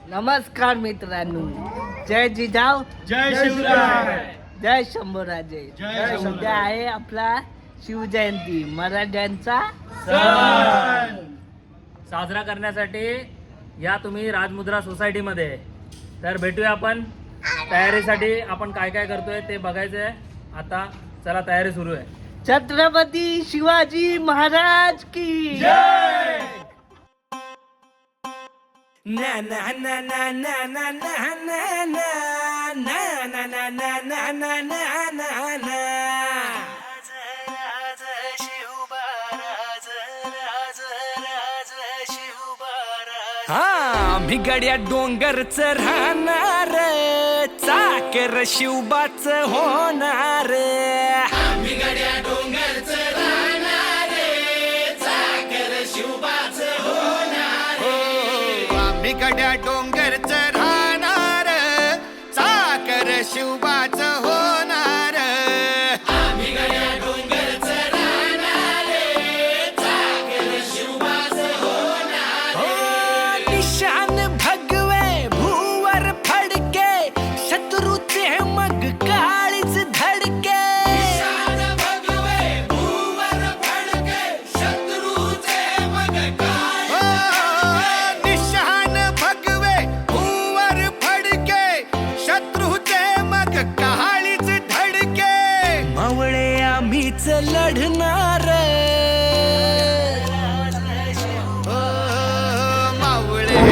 नमस्कार मित्रांनो, जय जिजाऊ, जय शिवराय. जय शंभूराजे. जय उद्या आहे आपला शिवजयंती, मराठ्यांचा सण. साजरा करण्यासाठी या तुम्ही राजमुद्रा सोसायटीमध्ये. तर भेटूया आपण तयारीसाठी. आपण काय काय करतोय ते बघायचंय. आता चला, तयारी सुरू आहे. छत्रपती शिवाजी महाराज की जय. na na na na na na na na na na na na na na na na na na हा मी गड्या डोंगरच राहणार, चाकर शिवबाच होणार. मी गड्या डोंगरच राहणार, चाकर शिवबाच होणार. आम्ही गड्या डोंगरच राहणार, चाकर शिवबाच होणार. आम्ही गड्या डोंगरच राहणार, चाकर शिवबाच होणार. निशान भगवे भूवर फडके, शत्रूचे मग काळीच धडके. निशान भगवे भूवर फडके, शत्रूचे मग निशान भगवे भूवर फडके, शत्रूचे मग कहाळीच धडके. मावळे आम्हीच लढणार, मावळे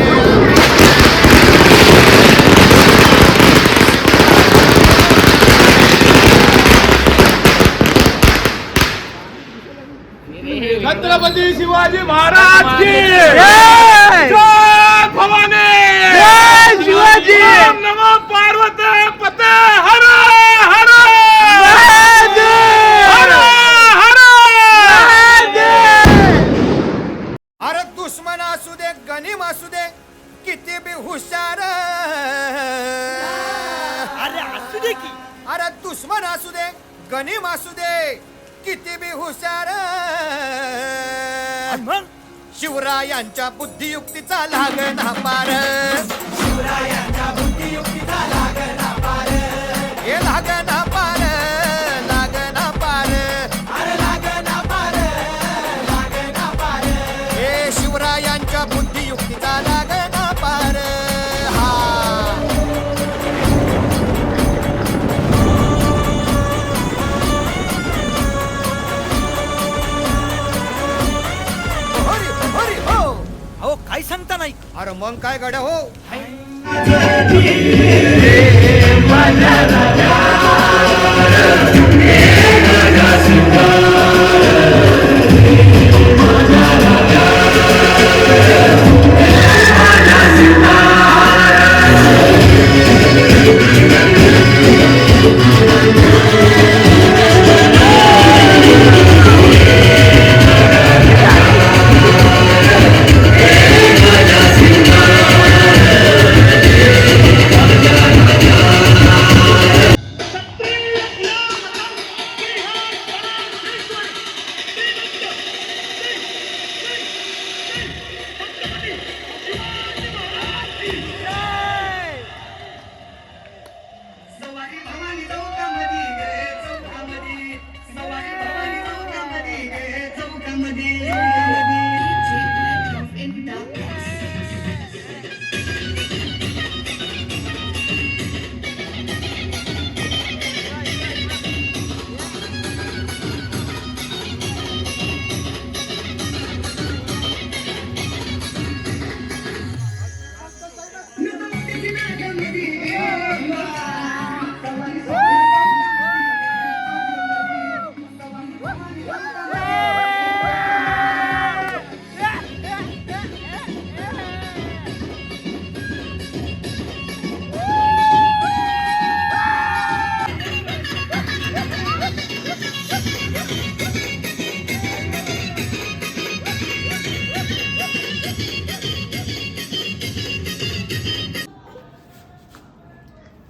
छत्रपती शिवाजी महाराज की जय. जय भवानी. जय शिवाजी. ओम नमो पार्वती पते हर हर हर हर. अरे दुश्मन असू दे, गनिम असू दे, किती बी हुशार. अरे असू दे की. अरे दुश्मन असू दे, गनिम असू दे, किती बी हुशार. शिवरायांच्या बुद्धियुक्तीचा लागना पार. शिवरायांच्या बुद्धियुक्तीचा लागना पार. हे लागना पार, लागना पार. अरे लागना पार, लागना पार. हे शिवरायांच्या बुद्धियुक्तीचा लागना पार. हा हरी हरी हो. अहो काय सांगता नाही. अरे मग काय गड्या हो.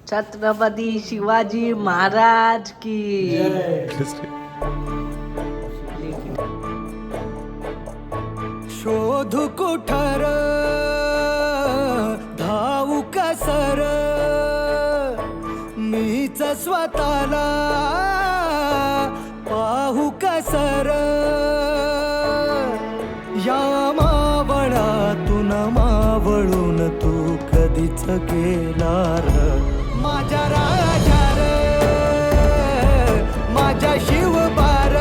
छत्रपती शिवाजी महाराज की शोध कुठार धाव स्वतःला पाहू कसर या मावळातून मावळून तू कधीच गेला र माझ्या राजा र माझ्या शिवबार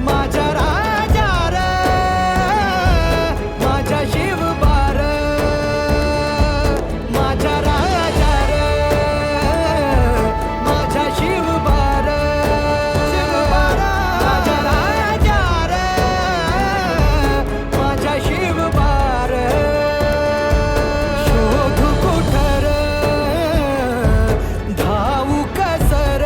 माझ्या राजा र माझ्या शिवबार माझ्या राजा र माझ्या शिवबार माझ्या राजा र माझ्या शिवबार शोधू कुठर धावू कसर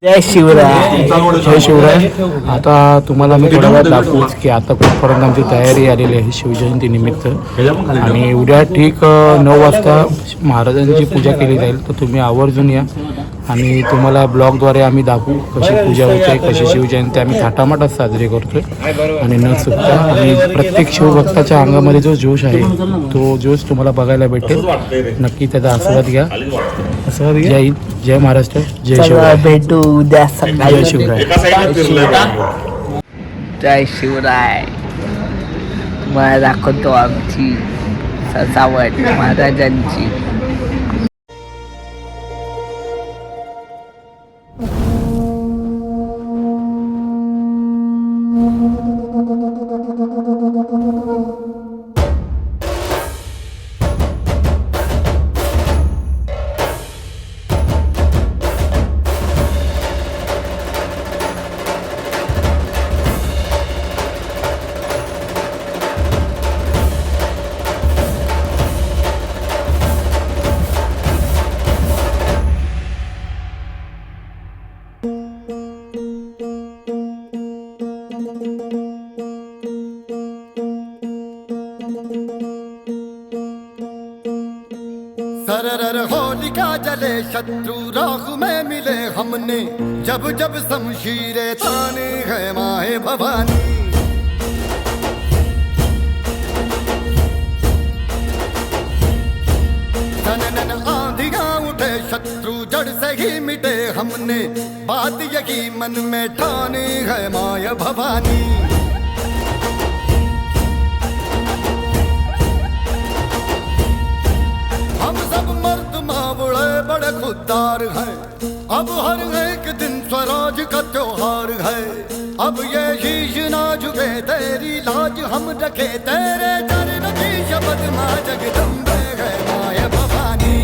जय शिवराय. जय शिवराय. आता तुम्हाला मी थोड्या वेळात दाखवूच की आता कुठपर्यंत आमची तयारी आलेली आहे शिवजयंती निमित्त. आणि उद्या ठीक 9 वाजता महाराजांची पूजा केली जाईल. तर तुम्ही आवर्जून या आणि तुम्हाला ब्लॉगद्वारे आम्ही दाखवू कशी पूजा होते, कशी शिवजयंती आम्ही थाटामाटात साजरी करतोय आणि न चुकता. आणि प्रत्येक शिवभक्ताच्या अंगामध्ये जो जोश आहे तो जोश तुम्हाला बघायला भेटेल. नक्की त्याचा आस्वाद घ्या. जय हिंद, जय महाराष्ट्र, जय चला शिवराय. भेटू उद्या सकाळी. जय शिवराय. जय शिवराय. मला दाखवतो आमची सजावट महाराजांची. सरर होलिका जले शत्रु राह में मिले हमने जब जब शमशीरें ताने है माए भवानी नन आंधियां उठे शत्रु जड़ से ही मिटे हमने बात यही मन में ठाने है माया भवानी हम सब मर्द मावड़े बड़े खुददार हैं अब हर एक दिन स्वराज का त्योहार है अब ये शीश ना झुके तेरी लाज हम रखे तेरे चरण की शपथ मां जगदम्बे है माया भवानी